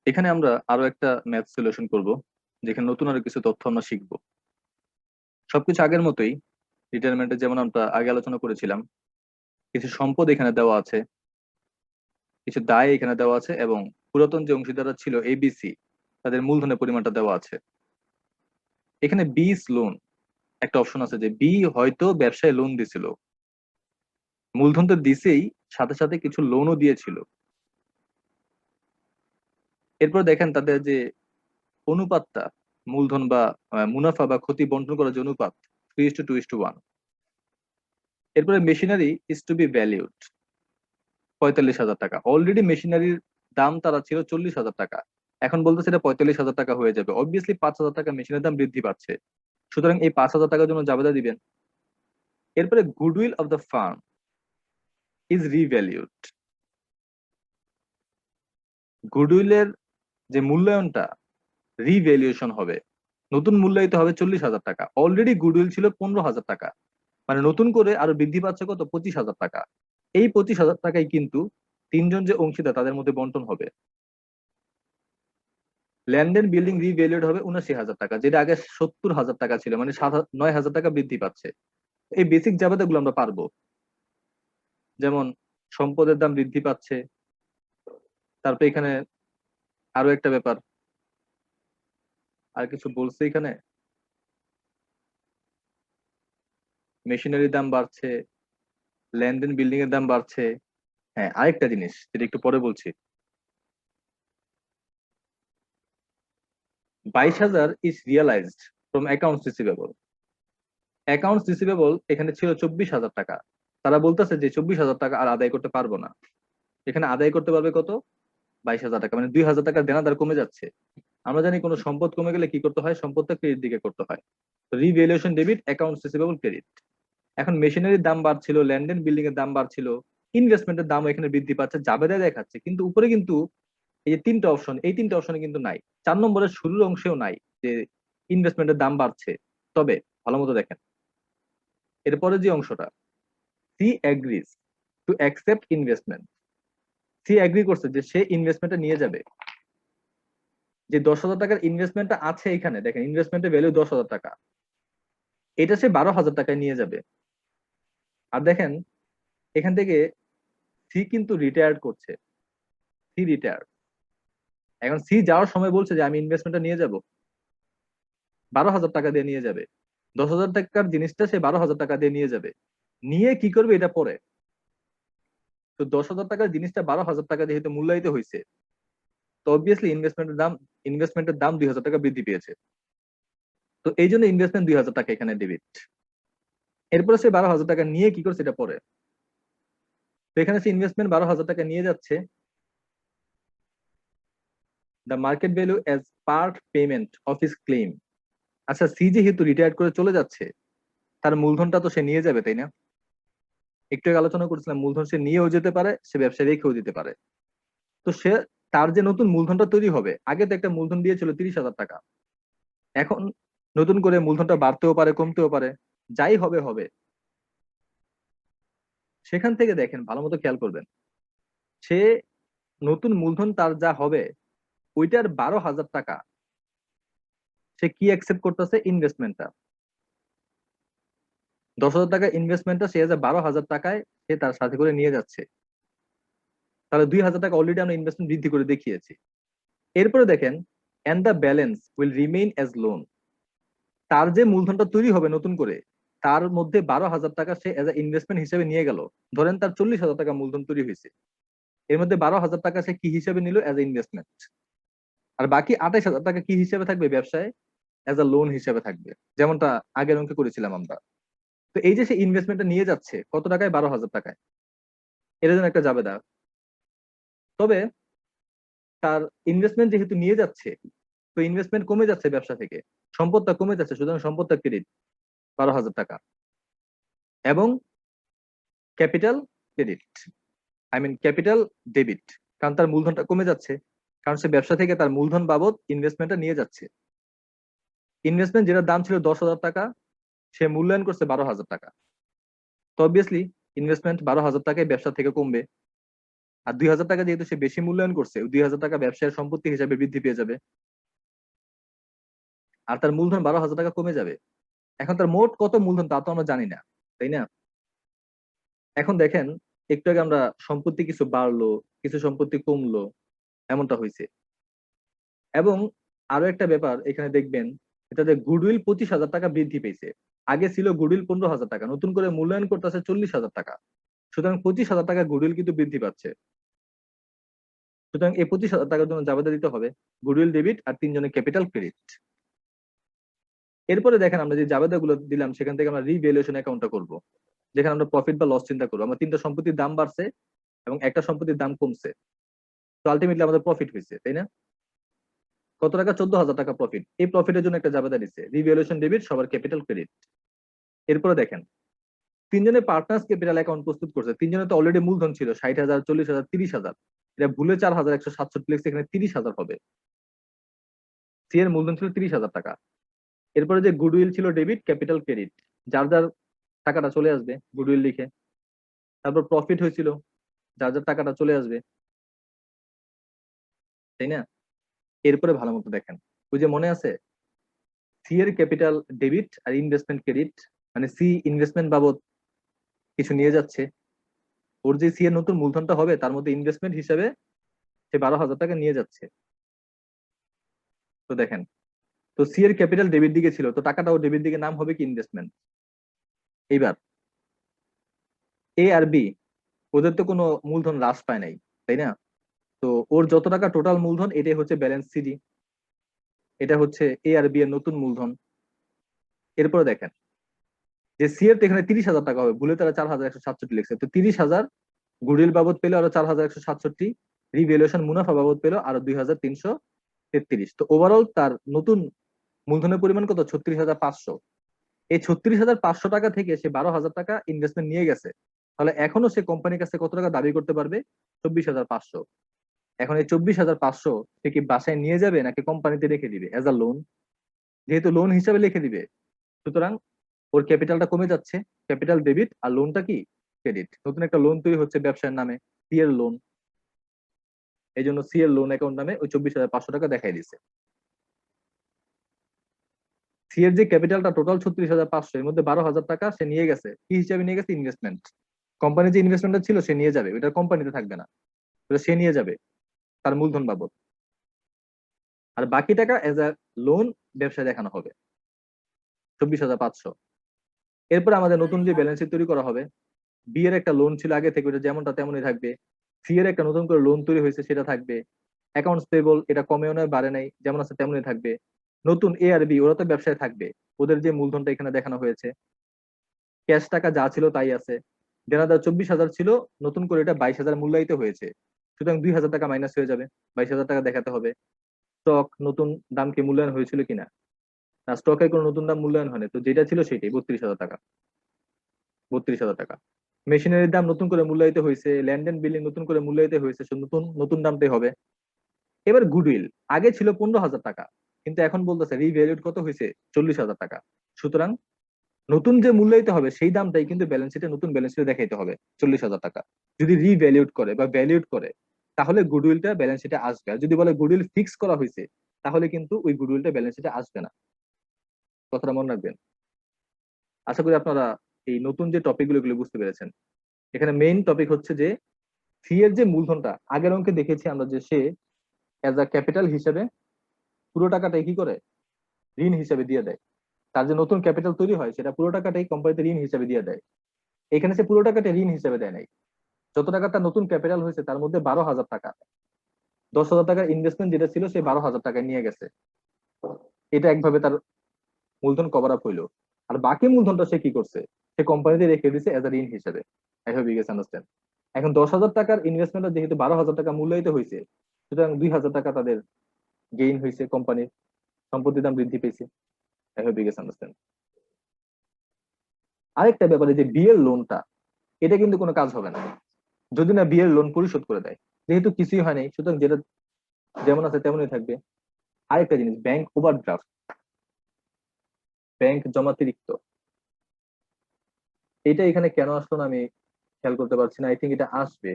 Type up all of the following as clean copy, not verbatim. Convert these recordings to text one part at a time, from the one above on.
এখানে আমরা আরো একটা ম্যাথ সলিউশন করব, যেখানে নতুন আরো কিছু তথ্য আমরা শিখবো। সবকিছু আগের মতোই, রিটায়ারমেন্টে যেমন আমরা আগে আলোচনা করেছিলাম। কিছু সম্পদ এখানে দেওয়া আছে, কিছু দায় এখানে দেওয়া আছে, এবং পুরাতন যে অংশীদাররা ছিল এবিসি, তাদের মূলধনের পরিমাণটা দেওয়া আছে। এখানে বিস লোন একটা অপশন আছে, যে বি হয়তো ব্যবসায় লোন দিছিল, মূলধন তো দিছেই, সাথে সাথে কিছু লোনও দিয়েছিল। এরপর দেখেন তাদের যে অনুপাতটা, মূলধন বা মুনাফা বা ক্ষতি বন্টন করার যে অনুপাত, 3:2:1। এরপরে machinery is to be valued 45,000 টাকা। অলরেডি মেশিনারির দাম তারা ছিল 40,000 টাকা, এখন বলতেছে এটা 45,000 টাকা হয়ে যাবে। অবভিয়াসলি 5,000 টাকা মেশিনের দাম বৃদ্ধি পাচ্ছে, সুতরাং এই 5,000 টাকার জন্য জাবেদা দিবেন। এরপরে goodwill of the firm is revalued. গুডউইলের যে মূল্যায়নটা, রিভ্যালুয়েশন হবে, নতুন মূল্যায়িত হবে 40,000 টাকা। অলরেডি গুডউইল ছিল 15,000 টাকা, মানে নতুন করে আরো বৃদ্ধি পাচ্ছে কত, 25,000 টাকা। এই 25,000 টাকাই কিন্তু তিনজন যে অংশীদার তাদের মধ্যে বন্টন হবে। ল্যান্ড এন্ড বিল্ডিং রিভ্যালুড হবে 79,000 টাকা, যেটা আগে 70,000 টাকা ছিল, মানে 9,000 টাকা বৃদ্ধি পাচ্ছে। এই বেসিক জাবেদা গুলো আমরা পারবো। যেমন সম্পদের দাম বৃদ্ধি পাচ্ছে, তারপর এখানে আরো একটা ব্যাপার, আর কিছু বলছে এখানে, মেশিনারির দাম বাড়ছে, ল্যান্ড এন্ড বিল্ডিং এর দাম বাড়ছে। হ্যাঁ, আরেকটা জিনিস যেটা একটু পরে বলছি, 22,000 is realised from accounts receivable. Accounts receivable এখানে ছিল 24,000 টাকা, তারা বলতেছে যে 24,000 টাকা আর আদায় করতে পারবো না। এখানে আদায় করতে পারবে কত, 22,000 টাকা, মানে 2,000 টাকার দেনাদার কমে যাচ্ছে। আমরা জানি কোনো সম্পদ কমে গেলে কি করতে হয়, সম্পদটা ক্রেডিট দিকে করতে হয়। তো revaluation debit, accounts receivable credit. এখন মেশিনারির দাম বাড়ছিল, ল্যান্ড এন্ড বিল্ডিং এর দাম বাড়ছিল, ইনভেস্টমেন্টের দাম এখানে বৃদ্ধি পাচ্ছে, জাবেদায় দেখাচ্ছে, কিন্তু উপরে কিন্তু এই যে তিনটা অপশন, এই তিনটা অপশনে কিন্তু নাই। 4 নম্বরের শুরুর অংশেও নাই যে ইনভেস্টমেন্টের দাম বাড়ছে। তবে ভালো মতো দেখেন, এরপরে যে অংশটা, she agrees to accept investment. She agree করছে যে সে ইনভেস্টমেন্টটা নিয়ে যাবে। যে 10,000 টাকার ইনভেস্টমেন্টটা আছে এখানে, দেখেন ইনভেস্টমেন্টের ভ্যালু 10,000 টাকা, এটা সে 12,000 টাকায় নিয়ে যাবে। আর দেখেন এখান থেকে সি কিন্তু রিটায়ার্ড করছে, সি রিটায়ার। এখন সি যাওয়ার সময় বলছে যে আমি ইনভেস্টমেন্টটা নিয়ে যাব, 12,000 টাকা দিয়ে নিয়ে যাবে। 10,000 টাকার জিনিসটা সে 12,000 টাকা দিয়ে নিয়ে যাবে। নিয়ে কি করবে এটা পরে। তো 10,000 টাকার জিনিসটা 12,000 টাকা যেহেতু মূল্যায়িত হয়েছে, তো অবভিয়াসলি ইনভেস্টমেন্টের দাম 2,000 টাকা বৃদ্ধি পেয়েছে। তো এই জন্য ইনভেস্টমেন্ট 2,000 টাকা এখানে ডেবিট। এরপরে সে 12,000 টাকা নিয়ে কি করছে এটা পরে। তো এখানে সে ইনভেস্টমেন্ট 12,000 টাকা নিয়ে যাচ্ছে, the market value as part payment of his claim. আচ্ছা, সি যেহেতু রিটায়ার করে চলে যাচ্ছে, তার মূলধনটা তো সে নিয়ে যাবে, তাই না? একটু আগে আলোচনা করেছিলাম, মূলধন সে নিয়েও যেতে পারে, সে ব্যবসায় রেখেও দিতে পারে। তো সে, তার যে নতুন মূলধনটা তৈরি হবে, আগে তো একটা মূলধন দিয়েছিল 30,000 টাকা, এখন নতুন করে মূলধনটা বাড়তেও পারে, কমতেও পারে, যাই হবে হবে। সেখান থেকে দেখেন, ভালো মতো খেয়াল করবেন, সে নতুন মূলধন তার যা হবে, ওইটার 12,000 টাকা সে কি অ্যাকসেপ্ট করতেছে, ইনভেস্টমেন্টটা। 10,000 টাকা ইনভেস্টমেন্টটা সে যে 12,000 টাকায় সে তার সাথে করে নিয়ে যাচ্ছে। তাহলে 2,000 টাকা অলরেডি আমরা ইনভেস্টমেন্ট বৃদ্ধি করে দেখিয়েছি। এরপরে দেখেন, and the balance will remain as loan. তার যে মূলধনটা তৈরি হবে নতুন করে, তার মধ্যে 12,000 টাকা সে এজ ইনভেস্টমেন্ট হিসেবে নিয়ে গেল। ধরেন তার 40,000 টাকা মূলধন তৈরি হয়েছে, এর মধ্যে 12,000 টাকা সে কি হিসেবে নিল, এজ ইনভেস্টমেন্ট। আর বাকি 28,000 টাকা কি হিসেবে থাকবে ব্যবসায়, এজ আ লোন হিসেবে থাকবে, যেমনটা আগের অঙ্কে করেছিলাম আমরা। তো এই যে সে ইনভেস্টমেন্টটা নিয়ে যাচ্ছে কত টাকায়, 12,000 টাকায়, এর জন্য একটা জাবেদা। তবে তার ইনভেস্টমেন্ট যেহেতু নিয়ে যাচ্ছে, তো ইনভেস্টমেন্ট কমে যাচ্ছে ব্যবসা থেকে, সম্পদটা কমে যাচ্ছে, সুতরাং সম্পদটা ক্রেডিট 12,000 টাকা। এবং capital credit, I mean capital debit, কারণ তার মূলধনটা কমে যাচ্ছে, কারণ সে ব্যবসা থেকে তার মূলধন বাবদ ইনভেস্টমেন্টটা নিয়ে যাচ্ছে। ইনভেস্টমেন্ট যেটার দাম ছিল 10,000 টাকা, সে মূল্যায়ন করছে 12,000 টাকা। তো অবভিয়াসলি ইনভেস্টমেন্ট 12,000 টাকায় ব্যবসা থেকে কমবে। আর 2,000 টাকা যেহেতু সে বেশি মূল্যায়ন করছে, 2,000 টাকা ব্যবসায়ের সম্পত্তি হিসাবে বৃদ্ধি পেয়ে যাবে, আর তার মূলধন 12,000 টাকা কমে যাবে। এখন তার মোট কত মূলধন তা তো আমরা জানি না, তাই না? এখন দেখেন, একটু আগে আমরা সম্পত্তি কিছু বাড়লো, কিছু সম্পত্তি কমলো, এমনটা হয়েছে। এবং আরো একটা ব্যাপার এখানে দেখবেন, এটা যে গুডউইল 25,000 টাকা বৃদ্ধি পেয়েছে। আগে ছিল গুডউইল 15,000 টাকা, নতুন করে মূল্যায়ন করতেছে 40,000 টাকা। সুতরাং 25,000 টাকা গুডউইল কিন্তু বৃদ্ধি পাচ্ছে। সুতরাং এই 25,000 টাকার জন্য জাবেদা দিতে হবে গুডউইল ডেবিট আর 3 জনের ক্যাপিটাল ক্রেডিট। এরপরে দেখেন, আমরা যে জাবেদা গুলো দিলাম সেখান থেকে আমরা রিভ্যালুয়েশন অ্যাকাউন্টটা করব, যেখানে আমরা প্রফিট বা লস চিন্তা করবো। আমরা 3টা সম্পত্তির দাম বাড়ছে এবং একটা সম্পত্তির দাম কমছে, তো আলটিমেটলি আমাদের প্রফিট হয়েছে, তাই না? কত টাকা? 14,000 টাকা প্রফিট। এই প্রফিটের জন্য একটা জাবেদা দিচ্ছে রিভ্যালুয়েশন ডেবিট, সবার ক্যাপিটাল ক্রেডিট। এরপরে দেখেন, 3 জনের পার্টনার্স ক্যাপিটাল অ্যাকাউন্ট প্রস্তুত করছে। 3 জনের তো অলরেডি মূলধন ছিল 60,000, 40,000, 30,000। এটা ভুলে 4,167 লিখছে, এখানে 30,000 হবে। সি এর মূলধন ছিল 30,000 টাকা। এরপরে যে গুডউইল ছিল ডেবিট, ক্যাপিটাল ক্রেডিট, যার যার টাকাটা চলে আসবে গুডউইল লিখে। তারপর প্রফিট হয়েছিল, যার যার টাকাটা চলে আসবে, তাই না? এরপরে ভালো মতো দেখেন, ওই যে মনে আছে সি এর ক্যাপিটাল ডেবিট আর ইনভেস্টমেন্ট ক্রেডিট, মানে সি ইনভেস্টমেন্ট বাবদ কিছু নিয়ে যাচ্ছে, ওর যে সি এর নতুন মূলধনটা হবে তার মধ্যে ইনভেস্টমেন্ট হিসেবে সে 12,000 টাকা নিয়ে যাচ্ছে। তো দেখেন, তো সি এর ক্যাপিটাল ডেবিট দিকে ছিল, তো টাকাটা ও ডেবিট দিকে, নাম হবে কি? ইনভেস্টমেন্ট। এইবার এ আর বি, ওদের তো কোনো মূলধন হ্রাস পায় নাই, তাই না? তো ওর যত টাকা টোটাল মূলধন, এটাই হচ্ছে ব্যালেন্স সিডি, এটা হচ্ছে এ আর বি এর নতুন মূলধন। এরপরে দেখেন যে সি এর তো এখানে 30,000 টাকা হবে, ভুলে তারা 4,167 লিখছে, তো 30,000 গুডউইল বাবদ পেলো আরো 4,167, রিভ্যালুয়েশন মুনাফা বাবদ পেলো আরো 2,333। তো ওভারঅল তার নতুন মূলধনের পরিমাণ কত? 36,500। এই 36,500 টাকা থেকে সে 12,000 টাকা ইনভেস্টমেন্ট নিয়ে গেছে। তাহলে এখনো সে কোম্পানির কাছে কত টাকা দাবি করতে পারবে? 24,500। এখন এই 24,500 সে কি বাসায় নিয়ে যাবে নাকি কোম্পানিতে রেখে দিবে এজ আ লোন? যেহেতু লোন হিসাবে লিখে দিবে, সুতরাং ওর ক্যাপিটালটা কমে যাচ্ছে, ক্যাপিটাল ডেবিট আর লোনটা কি? ক্রেডিট। নতুন একটা লোন তৈরি হচ্ছে ব্যবসায়ের নামে, সি এর লোন। এই জন্য সি এর লোন অ্যাকাউন্ট নামে ওই 24,500 টাকা দেখাই দিচ্ছে। সি এর যে ক্যাপিটালটা টোটাল 36,500, এর মধ্যে 12,000 টাকা সে নিয়ে গেছে, কি হিসাবে নিয়ে গেছে? ইনভেস্টমেন্ট। কোম্পানি যে ইনভেস্টমেন্টটা ছিল সে নিয়ে যাবে, ওইটা কোম্পানিতে থাকবে না, ওটা সে নিয়ে যাবে তার মূলধন বাবদ। আর বাকি টাকা এজ আ লোন ব্যবসায় দেখানো হবে, 24,500। এরপর আমাদের নতুন যে ব্যালেন্স শিট তৈরি করা হবে, বি এর একটা লোন ছিল আগে থেকে, ওটা যেমনটা তেমনই থাকবে। সি এর একটা নতুন করে লোন তৈরি হয়েছে, সেটা থাকবে। অ্যাকাউন্টস পেবল, এটা কমেও নয় বাড়ে নাই, যেমন আছে তেমনই থাকবে। নতুন এ আর বি, ওরা তো ব্যবসায় থাকবে, ওদের যে মূলধনটা এখানে দেখানো হয়েছে। ক্যাশ টাকা যা ছিল তাই আছে। দেনাদার 24,000 ছিল, নতুন করে এটা 22,000 মূল্যায়িত হয়েছে, সুতরাং 2,000 টাকা মাইনাস হয়ে যাবে, 22,000 টাকা দেখাতে হবে। স্টক নতুন দাম কি মূল্যায়ন হয়েছিল কিনা? না, স্টকের কোনো নতুন দাম মূল্যায়ন হয়নি, তো যেটা ছিল সেটাই 32,000 টাকা। 32,000 টাকা। মেশিনারির দাম নতুন করে মূল্যায়িত হয়েছে, ল্যান্ড এন্ড বিল্ডিং নতুন করে মূল্যায়িত হয়েছে, নতুন নতুন দামটাই হবে। এবার গুডউইল আগে ছিল 15,000 টাকা, কিন্তু এখন বলতেছে রিভ্যালুড কত হয়েছে? 40,000 টাকা। সুতরাং নতুন যে মূল্যায়িত হবে সেই দামটাই কিন্তু ব্যালেন্স শিটে, নতুন ব্যালেন্স শিটে দেখাইতে হবে 40,000 টাকা। যদি রিভ্যালুড করে বা ভ্যালিউড করে, তাহলে গুডউইলটা ব্যালেন্স শিটে আসবে। আর যদি বলে গুডউইল ফিক্স করা হয়েছে, তাহলে কিন্তু ওই গুডউইলটা ব্যালেন্স শিটে আসবে না। কথাটা মনে রাখবেন। আশা করি আপনারা এই নতুন যে টপিক গুলো বুঝতে পেরেছেন। এখানে মেইন টপিক হচ্ছে যে সি এর যে মূলধনটা আগের অঙ্কে দেখেছি আমরা, যে সে এজ আ ক্যাপিটাল হিসেবে পুরো টাকাটাই কি করে? ঋণ হিসেবে দিয়ে দেয়। তার যে নতুন ক্যাপিটাল তৈরি হয় সেটা পুরো টাকাটাই কোম্পানিতে ঋণ হিসেবে দিয়ে দেয়। এখানে সে পুরো টাকাটা ঋণ হিসেবে দেয় নাই। যত টাকা তার নতুন ক্যাপিটাল হয়েছে তার মধ্যে 12,000 টাকা, 10,000 টাকার ইনভেস্টমেন্ট যেটা ছিল সেই 12,000 টাকায় নিয়ে গেছে। এটা একভাবে তার মূলধন কভার আপ হইলো। আর বাকি মূলধনটা সে কি করছে? সে কোম্পানিতে রেখে দিয়েছে এজ আ ঋণ হিসেবে। I hope you guess understand. এখন 10,000 টাকার ইনভেস্টমেন্ট যেহেতু 12,000 টাকা মূল্যায়িত হয়েছে, সুতরাং 2,000 টাকা তাদের গেইন হয়েছে, কোম্পানির সম্পত্তির দাম বৃদ্ধি পেয়েছে। I hope you guess understand. আরেকটা ব্যাপারে যে বিয়ের লোনটা, এটা কিন্তু কোনো কাজ হবে না যদি না বিয়ের লোন পরিশোধ করে দেয়। যেহেতু কিছুই হয় নাই, সুতরাং যেটা যেমন আছে তেমনই থাকবে। আরেকটা জিনিস, ব্যাংক ওভারড্রাফট, ব্যাংক জমাতিরিক্ত, এটা এখানে কেন আসলো না আমি খেয়াল করতে পারছি না। আই থিঙ্ক এটা আসবে।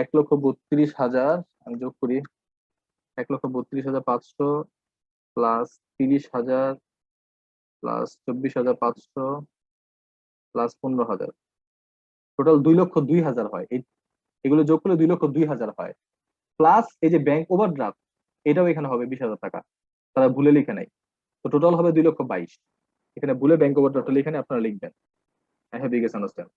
1,32,000 আমি যোগ করি, 1,32,500 প্লাস 30,000 প্লাস 24,500 প্লাস 15,000, টোটাল 2,02,000 হয়। এগুলো যোগ করলে 2,02,000 হয়। প্লাস এই যে ব্যাংক ওভারড্রাফট, এটাও এখানে হবে 20,000 টাকা, তারা ভুলে লিখে নাই। তো টোটাল হবে 2,22,000। এখানে ভুলে ব্যাংক ওভারড্রাফট লিখে নেই, আপনারা লিখবেন। I have you guess understand.